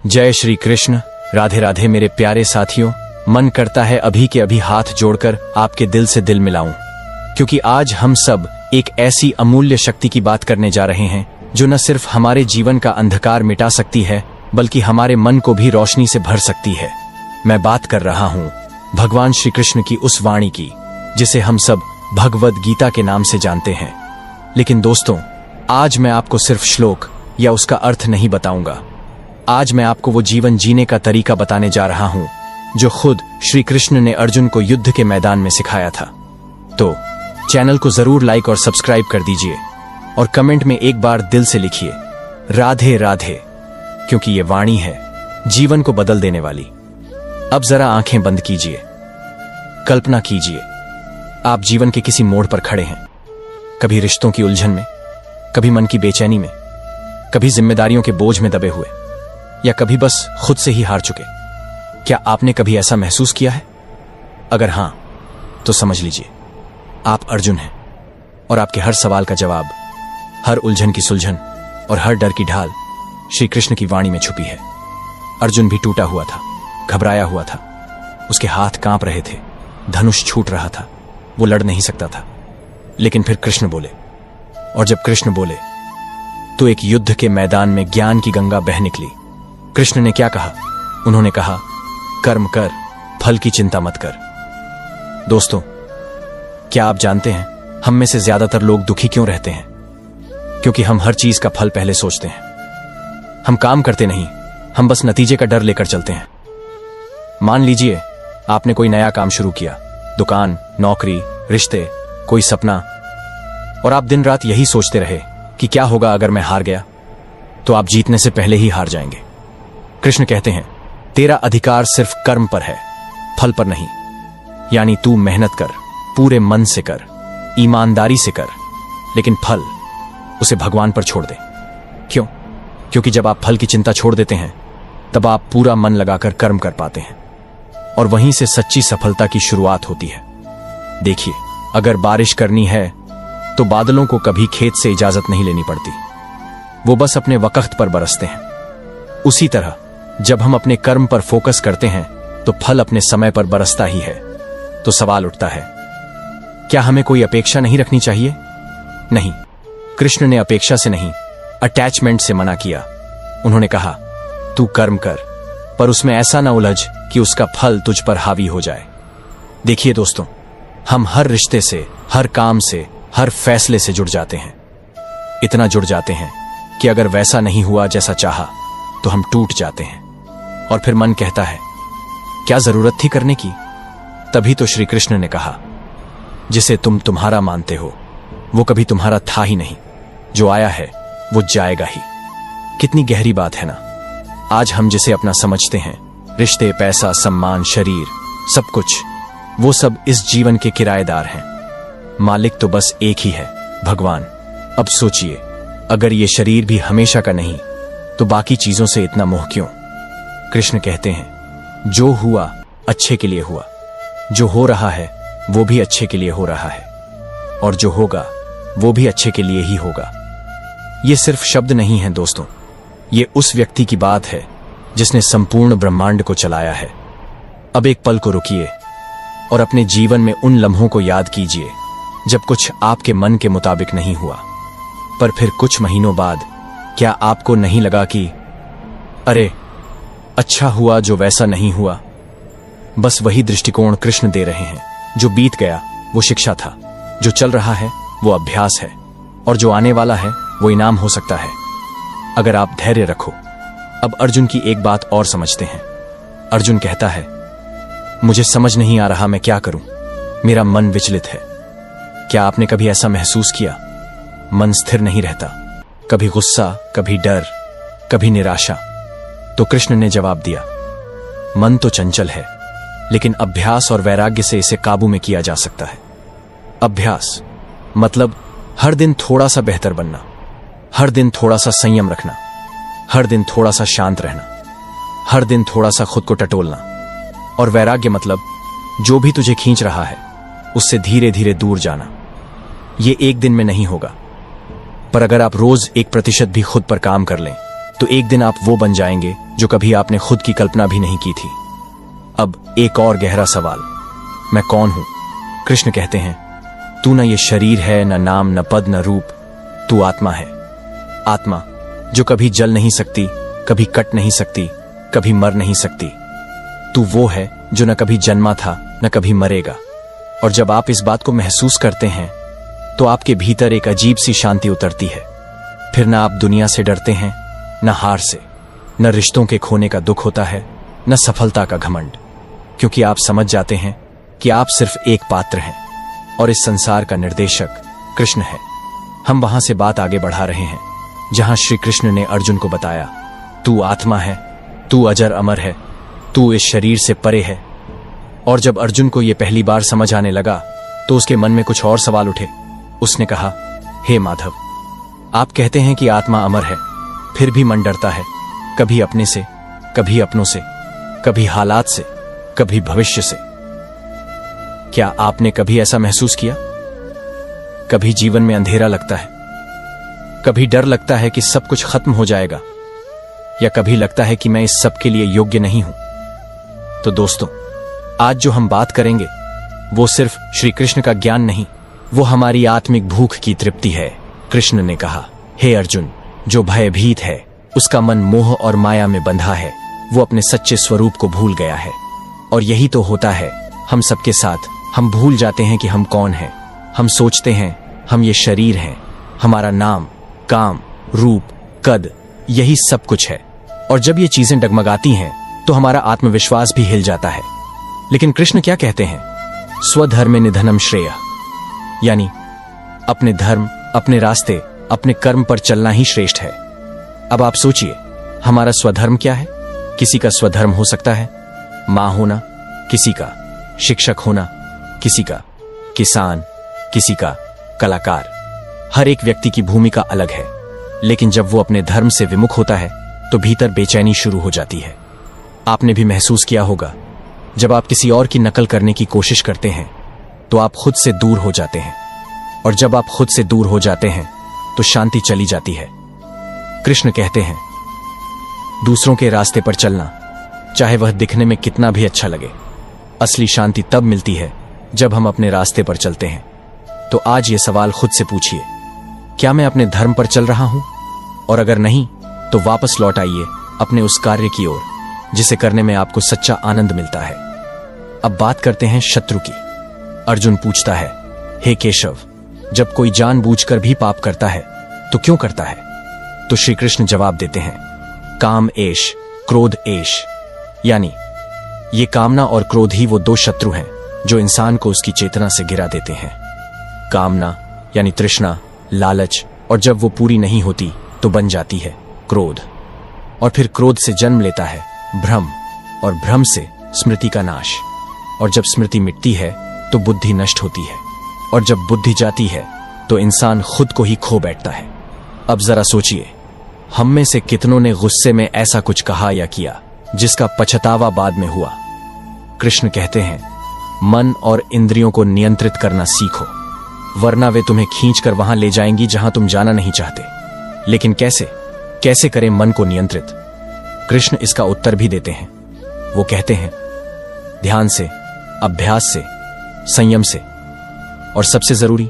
जय श्री कृष्ण। राधे राधे मेरे प्यारे साथियों। मन करता है अभी के अभी हाथ जोड़कर आपके दिल से दिल मिलाऊं, क्योंकि आज हम सब एक ऐसी अमूल्य शक्ति की बात करने जा रहे हैं जो न सिर्फ हमारे जीवन का अंधकार मिटा सकती है बल्कि हमारे मन को भी रोशनी से भर सकती है। मैं बात कर रहा हूं भगवान श्री कृष्ण की उस वाणी की जिसे हम सब भगवद गीता के नाम से जानते हैं। लेकिन दोस्तों, आज मैं आपको सिर्फ श्लोक या उसका अर्थ नहीं बताऊंगा। आज मैं आपको वो जीवन जीने का तरीका बताने जा रहा हूं जो खुद श्री कृष्ण ने अर्जुन को युद्ध के मैदान में सिखाया था। तो चैनल को जरूर लाइक और सब्सक्राइब कर दीजिए और कमेंट में एक बार दिल से लिखिए राधे राधे, क्योंकि ये वाणी है जीवन को बदल देने वाली। अब जरा आंखें बंद कीजिए। कल्पना कीजिए आप जीवन के किसी मोड़ पर खड़े हैं, कभी रिश्तों की उलझन में, कभी मन की बेचैनी में, कभी जिम्मेदारियों के बोझ में दबे हुए, या कभी बस खुद से ही हार चुके। क्या आपने कभी ऐसा महसूस किया है? अगर हां, तो समझ लीजिए आप अर्जुन हैं और आपके हर सवाल का जवाब, हर उलझन की सुलझन और हर डर की ढाल श्री कृष्ण की वाणी में छुपी है। अर्जुन भी टूटा हुआ था, घबराया हुआ था, उसके हाथ कांप रहे थे, धनुष छूट रहा था, वो लड़ नहीं सकता था। लेकिन फिर कृष्ण बोले, और जब कृष्ण बोले तो एक युद्ध के मैदान में ज्ञान की गंगा बह निकली। कृष्ण ने क्या कहा? उन्होंने कहा, कर्म कर, फल की चिंता मत कर। दोस्तों, क्या आप जानते हैं हम में से ज्यादातर लोग दुखी क्यों रहते हैं? क्योंकि हम हर चीज का फल पहले सोचते हैं। हम काम करते नहीं, हम बस नतीजे का डर लेकर चलते हैं। मान लीजिए आपने कोई नया काम शुरू किया, दुकान, नौकरी, रिश्ते, कोई सपना, और आप दिन रात यही सोचते रहे कि क्या होगा अगर मैं हार गया? तो आप जीतने से पहले ही हार जाएंगे। कृष्ण कहते हैं, तेरा अधिकार सिर्फ कर्म पर है, फल पर नहीं। यानी तू मेहनत कर, पूरे मन से कर, ईमानदारी से कर, लेकिन फल उसे भगवान पर छोड़ दे। क्यों? क्योंकि जब आप फल की चिंता छोड़ देते हैं तब आप पूरा मन लगाकर कर्म कर पाते हैं, और वहीं से सच्ची सफलता की शुरुआत होती है। देखिए, अगर बारिश करनी है तो बादलों को कभी खेत से इजाजत नहीं लेनी पड़ती, वो बस अपने वक्त पर बरसते हैं। उसी तरह जब हम अपने कर्म पर फोकस करते हैं तो फल अपने समय पर बरसता ही है। तो सवाल उठता है, क्या हमें कोई अपेक्षा नहीं रखनी चाहिए? नहीं, कृष्ण ने अपेक्षा से नहीं, अटैचमेंट से मना किया। उन्होंने कहा, तू कर्म कर, पर उसमें ऐसा ना उलझ कि उसका फल तुझ पर हावी हो जाए। देखिए दोस्तों, हम हर रिश्ते से, हर काम से, हर फैसले से जुड़ जाते हैं। इतना जुड़ जाते हैं कि अगर वैसा नहीं हुआ जैसा चाहा तो हम टूट जाते हैं, और फिर मन कहता है, क्या जरूरत थी करने की? तभी तो श्री कृष्ण ने कहा, जिसे तुम तुम्हारा मानते हो वो कभी तुम्हारा था ही नहीं, जो आया है वो जाएगा ही। कितनी गहरी बात है ना। आज हम जिसे अपना समझते हैं, रिश्ते, पैसा, सम्मान, शरीर, सब कुछ, वो सब इस जीवन के किराएदार हैं। मालिक तो बस एक ही है, भगवान। अब सोचिए, अगर ये शरीर भी हमेशा का नहीं तो बाकी चीजों से इतना मोह क्यों? कृष्ण कहते हैं, जो हुआ अच्छे के लिए हुआ, जो हो रहा है वो भी अच्छे के लिए हो रहा है, और जो होगा वो भी अच्छे के लिए ही होगा। ये सिर्फ शब्द नहीं है दोस्तों, ये उस व्यक्ति की बात है जिसने संपूर्ण ब्रह्मांड को चलाया है। अब एक पल को रुकिए और अपने जीवन में उन लम्हों को याद कीजिए जब कुछ आपके मन के मुताबिक नहीं हुआ, पर फिर कुछ महीनों बाद क्या आपको नहीं लगा कि अरे, अच्छा हुआ जो वैसा नहीं हुआ? बस वही दृष्टिकोण कृष्ण दे रहे हैं। जो बीत गया वो शिक्षा था, जो चल रहा है वो अभ्यास है, और जो आने वाला है वो इनाम हो सकता है अगर आप धैर्य रखो। अब अर्जुन की एक बात और समझते हैं। अर्जुन कहता है, मुझे समझ नहीं आ रहा मैं क्या करूं, मेरा मन विचलित है। क्या आपने कभी ऐसा महसूस किया? मन स्थिर नहीं रहता, कभी गुस्सा, कभी डर, कभी निराशा। तो कृष्ण ने जवाब दिया, मन तो चंचल है, लेकिन अभ्यास और वैराग्य से इसे काबू में किया जा सकता है। अभ्यास मतलब हर दिन थोड़ा सा बेहतर बनना, हर दिन थोड़ा सा संयम रखना, हर दिन थोड़ा सा शांत रहना, हर दिन थोड़ा सा खुद को टटोलना। और वैराग्य मतलब जो भी तुझे खींच रहा है उससे धीरे धीरे दूर जाना। ये एक दिन में नहीं होगा, पर अगर आप रोज 1% भी खुद पर काम कर लें तो एक दिन आप वो बन जाएंगे जो कभी आपने खुद की कल्पना भी नहीं की थी। अब एक और गहरा सवाल, मैं कौन हूं? कृष्ण कहते हैं, तू न ये शरीर है, न नाम, न पद, न रूप, तू आत्मा है। आत्मा जो कभी जल नहीं सकती, कभी कट नहीं सकती, कभी मर नहीं सकती। तू वो है जो न कभी जन्मा था, न कभी मरेगा। और जब आप इस बात को महसूस करते हैं तो आपके भीतर एक अजीब सी शांति उतरती है। फिर ना आप दुनिया से डरते हैं, न हार से, न रिश्तों के खोने का दुख होता है, न सफलता का घमंड, क्योंकि आप समझ जाते हैं कि आप सिर्फ एक पात्र हैं और इस संसार का निर्देशक कृष्ण है। हम वहां से बात आगे बढ़ा रहे हैं जहां श्री कृष्ण ने अर्जुन को बताया, तू आत्मा है, तू अजर अमर है, तू इस शरीर से परे है। और जब अर्जुन को यह पहली बार समझ आने लगा तो उसके मन में कुछ और सवाल उठे। उसने कहा, हे माधव, आप कहते हैं कि आत्मा अमर है, फिर भी मन डरता है, कभी अपने से, कभी अपनों से, कभी हालात से, कभी भविष्य से। क्या आपने कभी ऐसा महसूस किया? कभी जीवन में अंधेरा लगता है, कभी डर लगता है कि सब कुछ खत्म हो जाएगा, या कभी लगता है कि मैं इस सब के लिए योग्य नहीं हूं। तो दोस्तों, आज जो हम बात करेंगे वो सिर्फ श्री कृष्ण का ज्ञान नहीं, वो हमारी आत्मिक भूख की तृप्ति है। कृष्ण ने कहा, हे अर्जुन, जो भयभीत है उसका मन मोह और माया में बंधा है, वो अपने सच्चे स्वरूप को भूल गया है। और यही तो होता है हम सबके साथ। हम भूल जाते हैं कि हम कौन हैं। हम सोचते हैं हम ये शरीर हैं, हमारा नाम, काम, रूप, कद, यही सब कुछ है। और जब ये चीजें डगमगाती हैं तो हमारा आत्मविश्वास भी हिल जाता है। लेकिन कृष्ण क्या कहते हैं? स्वधर्मे निधनम श्रेय, यानी अपने धर्म, अपने रास्ते, अपने कर्म पर चलना ही श्रेष्ठ है। अब आप सोचिए, हमारा स्वधर्म क्या है? किसी का स्वधर्म हो सकता है मां होना, किसी का शिक्षक होना, किसी का किसान, किसी का कलाकार। हर एक व्यक्ति की भूमिका अलग है, लेकिन जब वो अपने धर्म से विमुख होता है तो भीतर बेचैनी शुरू हो जाती है। आपने भी महसूस किया होगा, जब आप किसी और की नकल करने की कोशिश करते हैं तो आप खुद से दूर हो जाते हैं, और जब आप खुद से दूर हो जाते हैं तो शांति चली जाती है। कृष्ण कहते हैं, दूसरों के रास्ते पर चलना, चाहे वह दिखने में कितना भी अच्छा लगे, असली शांति तब मिलती है जब हम अपने रास्ते पर चलते हैं। तो आज ये सवाल खुद से पूछिए, क्या मैं अपने धर्म पर चल रहा हूं? और अगर नहीं तो वापस लौट आइए अपने उस कार्य की ओर जिसे करने में आपको सच्चा आनंद मिलता है। अब बात करते हैं शत्रु की। अर्जुन पूछता है, हे केशव, जब कोई जानबूझकर भी पाप करता है तो क्यों करता है? तो श्री कृष्ण जवाब देते हैं, काम एश, क्रोध एश, यानी ये कामना और क्रोध ही वो दो शत्रु हैं जो इंसान को उसकी चेतना से गिरा देते हैं। कामना यानी तृष्णा, लालच, और जब वो पूरी नहीं होती तो बन जाती है क्रोध, और फिर क्रोध से जन्म लेता है भ्रम, और भ्रम से स्मृति का नाश, और जब स्मृति मिटती है तो बुद्धि नष्ट होती है, और जब बुद्धि जाती है तो इंसान खुद को ही खो बैठता है। अब जरा सोचिए, हम में से कितनों ने गुस्से में ऐसा कुछ कहा या किया जिसका पछतावा बाद में हुआ? कृष्ण कहते हैं, मन और इंद्रियों को नियंत्रित करना सीखो, वरना वे तुम्हें खींचकर वहां ले जाएंगी जहां तुम जाना नहीं चाहते। लेकिन कैसे करें मन को नियंत्रित? कृष्ण इसका उत्तर भी देते हैं। वो कहते हैं, ध्यान से, अभ्यास से, संयम से, और सबसे जरूरी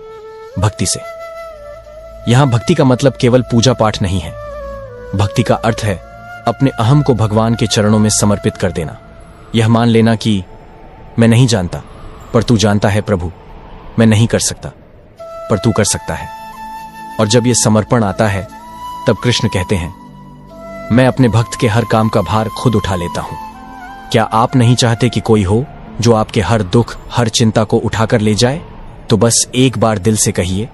भक्ति से। यहां भक्ति का मतलब केवल पूजा पाठ नहीं है। भक्ति का अर्थ है अपने अहम को भगवान के चरणों में समर्पित कर देना। यह मान लेना कि मैं नहीं जानता पर तू जानता है प्रभु, मैं नहीं कर सकता पर तू कर सकता है। और जब यह समर्पण आता है तब कृष्ण कहते हैं, मैं अपने भक्त के हर काम का भार खुद उठा लेता हूं। क्या आप नहीं चाहते कि कोई हो जो आपके हर दुख, हर चिंता को उठाकर ले जाए? तो बस एक बार दिल से कहिए,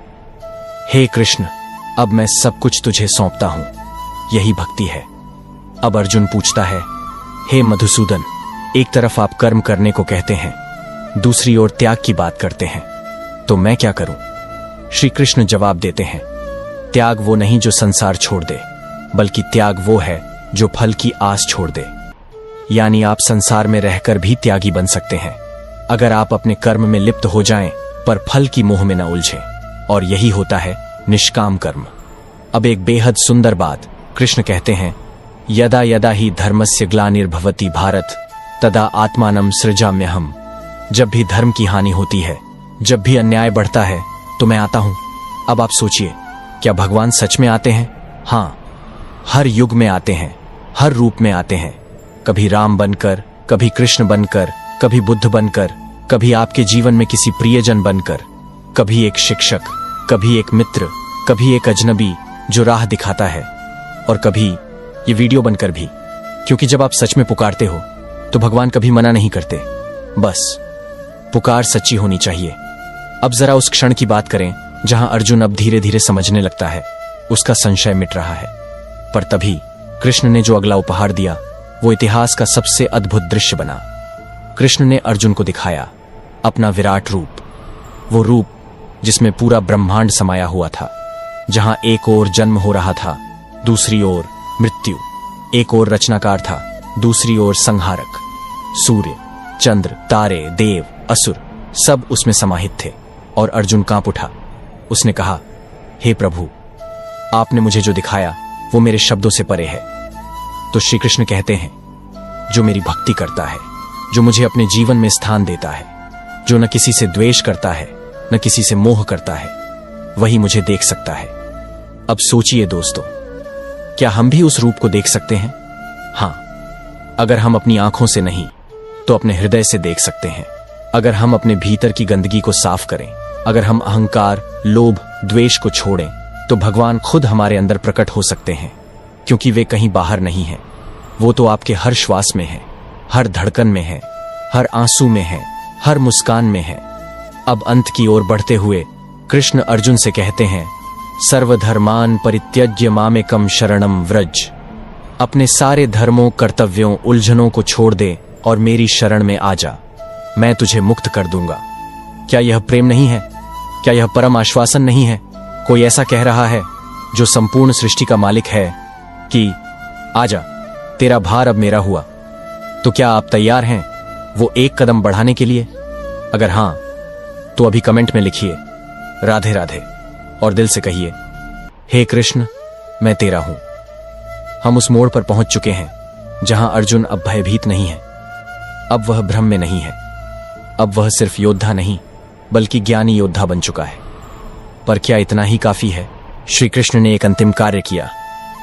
हे कृष्ण, अब मैं सब कुछ तुझे सौंपता हूं। यही भक्ति है। अब अर्जुन पूछता है, हे मधुसूदन, एक तरफ आप कर्म करने को कहते हैं, दूसरी ओर त्याग की बात करते हैं, तो मैं क्या करूं? श्री कृष्ण जवाब देते हैं, त्याग वो नहीं जो संसार छोड़ दे, बल्कि त्याग वो है जो फल की आस छोड़ दे। यानी आप संसार में रहकर भी त्यागी बन सकते हैं अगर आप अपने कर्म में लिप्त हो जाएं पर फल की मोह में न उलझें, और यही होता है निष्काम कर्म। अब एक बेहद सुंदर बात कृष्ण कहते हैं, यदा यदा ही धर्मस्य ग्लानिर्भवति भारत तदा आत्मानं सृजाम्यहम्। जब भी धर्म की हानि होती है, जब भी अन्याय बढ़ता है, तो मैं आता हूं। अब आप सोचिए, क्या भगवान सच में आते हैं? हाँ, हर युग में आते हैं, हर रूप में आते हैं। कभी राम बनकर, कभी कृष्ण बनकर, कभी बुद्ध बनकर, कभी आपके जीवन में किसी प्रियजन बनकर, कभी एक शिक्षक, कभी एक मित्र, कभी एक अजनबी जो राह दिखाता है, और कभी ये वीडियो बनकर भी। क्योंकि जब आप सच में पुकारते हो तो भगवान कभी मना नहीं करते। बस पुकार सच्ची होनी चाहिए। अब जरा उस क्षण की बात करें जहां अर्जुन अब धीरे धीरे समझने लगता है, उसका संशय मिट रहा है। पर तभी कृष्ण ने जो अगला उपहार दिया वो इतिहास का सबसे अद्भुत दृश्य बना। कृष्ण ने अर्जुन को दिखाया अपना विराट रूप, वो रूप जिसमें पूरा ब्रह्मांड समाया हुआ था। जहां एक ओर जन्म हो रहा था, दूसरी ओर मृत्यु। एक ओर रचनाकार था, दूसरी ओर संहारक। सूर्य, चंद्र, तारे, देव, असुर सब उसमें समाहित थे। और अर्जुन कांप उठा। उसने कहा, हे प्रभु, आपने मुझे जो दिखाया वो मेरे शब्दों से परे है। तो श्री कृष्ण कहते हैं, जो मेरी भक्ति करता है, जो मुझे अपने जीवन में स्थान देता है, जो न किसी से द्वेष करता है, न किसी से मोह करता है, वही मुझे देख सकता है। अब सोचिए दोस्तों, क्या हम भी उस रूप को देख सकते हैं? हां, अगर हम अपनी आंखों से नहीं तो अपने हृदय से देख सकते हैं। अगर हम अपने भीतर की गंदगी को साफ करें, अगर हम अहंकार, लोभ, द्वेष को छोड़ें, तो भगवान खुद हमारे अंदर प्रकट हो सकते हैं। क्योंकि वे कहीं बाहर नहीं हैं, वो तो आपके हर श्वास में है, हर धड़कन में है, हर आंसू में है, हर मुस्कान में है। अब अंत की ओर बढ़ते हुए कृष्ण अर्जुन से कहते हैं, सर्वधर्मान परित्यज्य मामेकम शरणम व्रज। अपने सारे धर्मों, कर्तव्यों, उलझनों को छोड़ दे और मेरी शरण में आ जा, मैं तुझे मुक्त कर दूंगा। क्या यह प्रेम नहीं है? क्या यह परम आश्वासन नहीं है? कोई ऐसा कह रहा है जो संपूर्ण सृष्टि का मालिक है कि आजा, तेरा भार अब मेरा हुआ। तो क्या आप तैयार हैं वो एक कदम बढ़ाने के लिए? अगर हां, तो अभी कमेंट में लिखिए राधे राधे और दिल से कहिए, हे कृष्ण, मैं तेरा हूं। हम उस मोड़ पर पहुंच चुके हैं जहां अर्जुन अब भयभीत नहीं है, अब वह भ्रम में नहीं है, अब वह सिर्फ योद्धा नहीं बल्कि ज्ञानी योद्धा बन चुका है। पर क्या इतना ही काफी है? श्री कृष्ण ने एक अंतिम कार्य किया,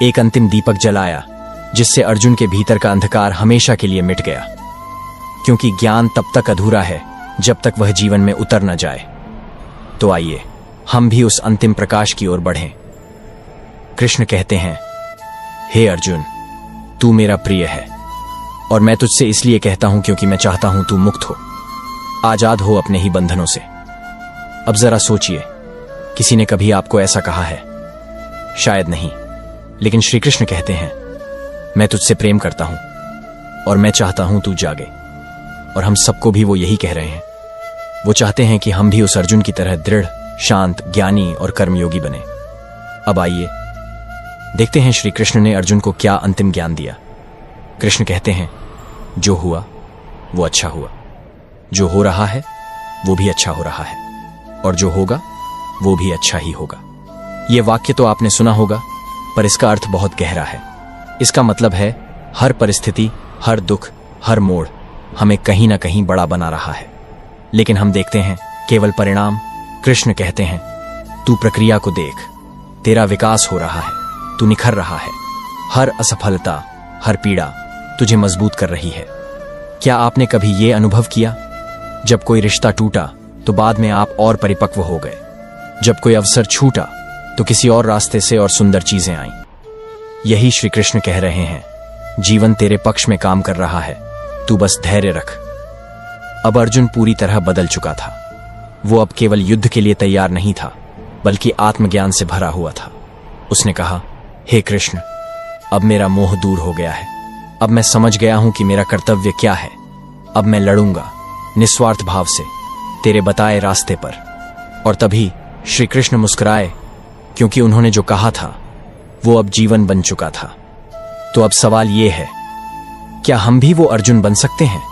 एक अंतिम दीपक जलाया, जिससे अर्जुन के भीतर का अंधकार हमेशा के लिए मिट गया। क्योंकि ज्ञान तब तक अधूरा है जब तक वह जीवन में उतर न जाए। तो आइए हम भी उस अंतिम प्रकाश की ओर बढ़ें। कृष्ण कहते हैं, हे अर्जुन, तू मेरा प्रिय है और मैं तुझसे इसलिए कहता हूं क्योंकि मैं चाहता हूं तू मुक्त हो, आजाद हो अपने ही बंधनों से। अब जरा सोचिए, किसी ने कभी आपको ऐसा कहा है? शायद नहीं। लेकिन श्री कृष्ण कहते हैं, मैं तुझसे प्रेम करता हूं और मैं चाहता हूं तू जागे। और हम सबको भी वो यही कह रहे हैं। वो चाहते हैं कि हम भी उस अर्जुन की तरह दृढ़, शांत, ज्ञानी और कर्मयोगी बने। अब आइए देखते हैं श्री कृष्ण ने अर्जुन को क्या अंतिम ज्ञान दिया। कृष्ण कहते हैं, जो हुआ वो अच्छा हुआ, जो हो रहा है वो भी अच्छा हो रहा है, और जो होगा वो भी अच्छा ही होगा। ये वाक्य तो आपने सुना होगा, पर इसका अर्थ बहुत गहरा है। इसका मतलब है, हर परिस्थिति, हर दुख, हर मोड़ हमें कहीं ना कहीं बड़ा बना रहा है, लेकिन हम देखते हैं केवल परिणाम। कृष्ण कहते हैं, तू प्रक्रिया को देख, तेरा विकास हो रहा है, तू निखर रहा है। हर असफलता, हर पीड़ा तुझे मजबूत कर रही है। क्या आपने कभी यह अनुभव किया, जब कोई रिश्ता टूटा तो बाद में आप और परिपक्व हो गए, जब कोई अवसर छूटा तो किसी और रास्ते से और सुंदर चीजें आईं? यही श्री कृष्ण कह रहे हैं, जीवन तेरे पक्ष में काम कर रहा है, तू बस धैर्य रख। अब अर्जुन पूरी तरह बदल चुका था। वो अब केवल युद्ध के लिए तैयार नहीं था, बल्कि आत्मज्ञान से भरा हुआ था। उसने कहा, हे कृष्ण, अब मेरा मोह दूर हो गया है। अब मैं समझ गया हूं कि मेरा कर्तव्य क्या है। अब मैं लड़ूंगा निस्वार्थ भाव से तेरे बताए रास्ते पर। और तभी श्री कृष्ण मुस्कुराए, क्योंकि उन्होंने जो कहा था वो अब जीवन बन चुका था। तो अब सवाल ये है, क्या हम भी वो अर्जुन बन सकते हैं?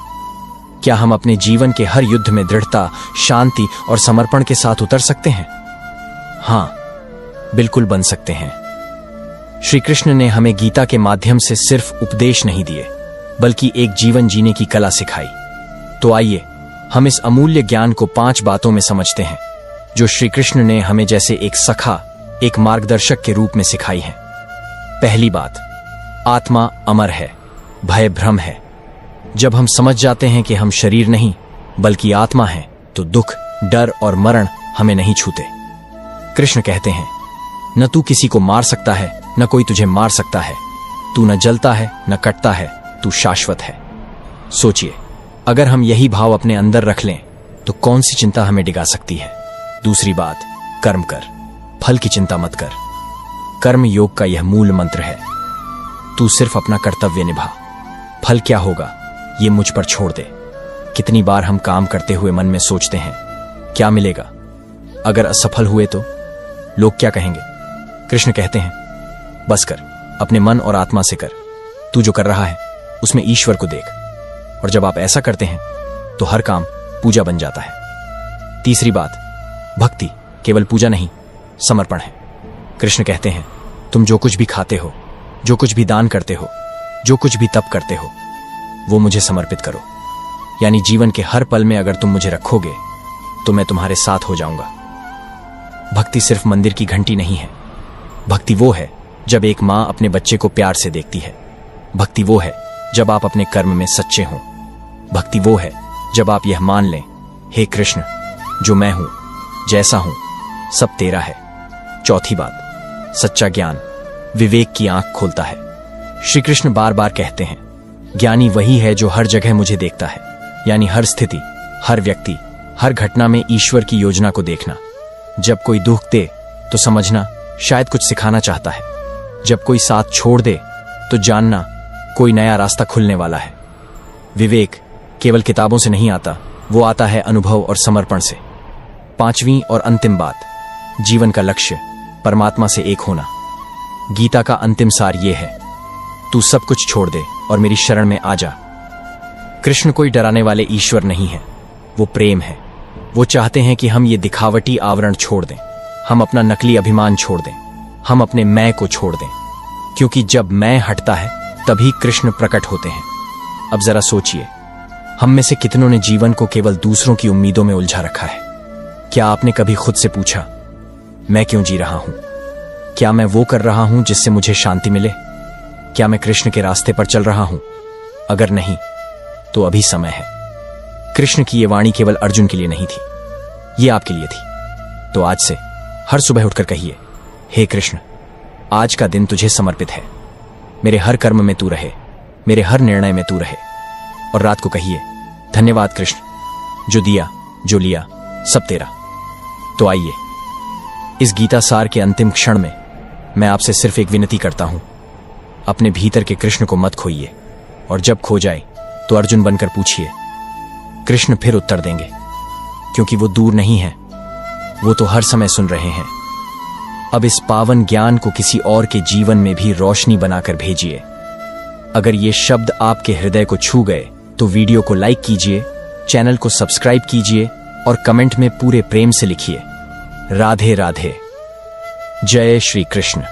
क्या हम अपने जीवन के हर युद्ध में दृढ़ता, शांति और समर्पण के साथ उतर सकते हैं? हां, बिल्कुल बन सकते हैं। श्री कृष्ण ने हमें गीता के माध्यम से सिर्फ उपदेश नहीं दिए, बल्कि एक जीवन जीने की कला सिखाई। तो आइए हम इस अमूल्य ज्ञान को 5 बातों में समझते हैं, जो श्री कृष्ण ने हमें जैसे एक सखा, एक मार्गदर्शक के रूप में सिखाई है। पहली बात, आत्मा अमर है, भय भ्रम है। जब हम समझ जाते हैं कि हम शरीर नहीं बल्कि आत्मा है, तो दुख, डर और मरण हमें नहीं छूते। कृष्ण कहते हैं, न तू किसी को मार सकता है, न कोई तुझे मार सकता है। तू न जलता है न कटता है, तू शाश्वत है। सोचिए, अगर हम यही भाव अपने अंदर रख लें तो कौन सी चिंता हमें डिगा सकती है। दूसरी बात, कर्म कर, फल की चिंता मत कर। कर्म योग का यह मूल मंत्र है। तू सिर्फ अपना कर्तव्य निभा, फल क्या होगा ये मुझ पर छोड़ दे। कितनी बार हम काम करते हुए मन में सोचते हैं, क्या मिलेगा, अगर असफल हुए तो लोग क्या कहेंगे। कृष्ण कहते हैं, बस कर, अपने मन और आत्मा से कर। तू जो कर रहा है उसमें ईश्वर को देख, और जब आप ऐसा करते हैं तो हर काम पूजा बन जाता है। तीसरी बात, भक्ति केवल पूजा नहीं, समर्पण है। कृष्ण कहते हैं, तुम जो कुछ भी खाते हो, जो कुछ भी दान करते हो, जो कुछ भी तप करते हो, वो मुझे समर्पित करो। यानी जीवन के हर पल में अगर तुम मुझे रखोगे तो मैं तुम्हारे साथ हो जाऊंगा। भक्ति सिर्फ मंदिर की घंटी नहीं है। भक्ति वो है जब एक मां अपने बच्चे को प्यार से देखती है। भक्ति वो है जब आप अपने कर्म में सच्चे हों। भक्ति वो है जब आप यह मान लें, हे कृष्ण, जो मैं हूं, जैसा हूं, सब तेरा है। चौथी बात, सच्चा ज्ञान विवेक की आंख खोलता है। श्री कृष्ण बार बार कहते हैं, ज्ञानी वही है जो हर जगह मुझे देखता है। यानी हर स्थिति, हर व्यक्ति, हर घटना में ईश्वर की योजना को देखना। जब कोई दुख दे तो समझना शायद कुछ सिखाना चाहता है। जब कोई साथ छोड़ दे तो जानना कोई नया रास्ता खुलने वाला है। विवेक केवल किताबों से नहीं आता, वो आता है अनुभव और समर्पण से। पांचवी और अंतिम बात, जीवन का लक्ष्य परमात्मा से एक होना। गीता का अंतिम सार ये है, तू सब कुछ छोड़ दे और मेरी शरण में आ जा। कृष्ण कोई डराने वाले ईश्वर नहीं है, वो प्रेम है। वो चाहते हैं कि हम ये दिखावटी आवरण छोड़ दें, हम अपना नकली अभिमान छोड़ दें, हम अपने मैं को छोड़ दें। क्योंकि जब मैं हटता है तभी कृष्ण प्रकट होते हैं। अब जरा सोचिए, हम में से कितनों ने जीवन को केवल दूसरों की उम्मीदों में उलझा रखा है। क्या आपने कभी खुद से पूछा, मैं क्यों जी रहा हूं? क्या मैं वो कर रहा हूं जिससे मुझे शांति मिले? क्या मैं कृष्ण के रास्ते पर चल रहा हूं? अगर नहीं तो अभी समय है। कृष्ण की ये वाणी केवल अर्जुन के लिए नहीं थी, ये आपके लिए थी। तो आज से हर सुबह उठकर कहिए, हे कृष्ण, आज का दिन तुझे समर्पित है। मेरे हर कर्म में तू रहे, मेरे हर निर्णय में तू रहे। और रात को कहिए, धन्यवाद कृष्ण, जो दिया जो लिया सब तेरा। तो आइए, इस गीता सार के अंतिम क्षण में मैं आपसे सिर्फ एक विनती करता हूं, अपने भीतर के कृष्ण को मत खोइए। और जब खो जाए तो अर्जुन बनकर पूछिए, कृष्ण फिर उत्तर देंगे। क्योंकि वो दूर नहीं है, वो तो हर समय सुन रहे हैं। अब इस पावन ज्ञान को किसी और के जीवन में भी रोशनी बनाकर भेजिए। अगर ये शब्द आपके हृदय को छू गए तो वीडियो को लाइक कीजिए, चैनल को सब्सक्राइब कीजिए और कमेंट में पूरे प्रेम से लिखिए, राधे राधे, जय श्री कृष्ण।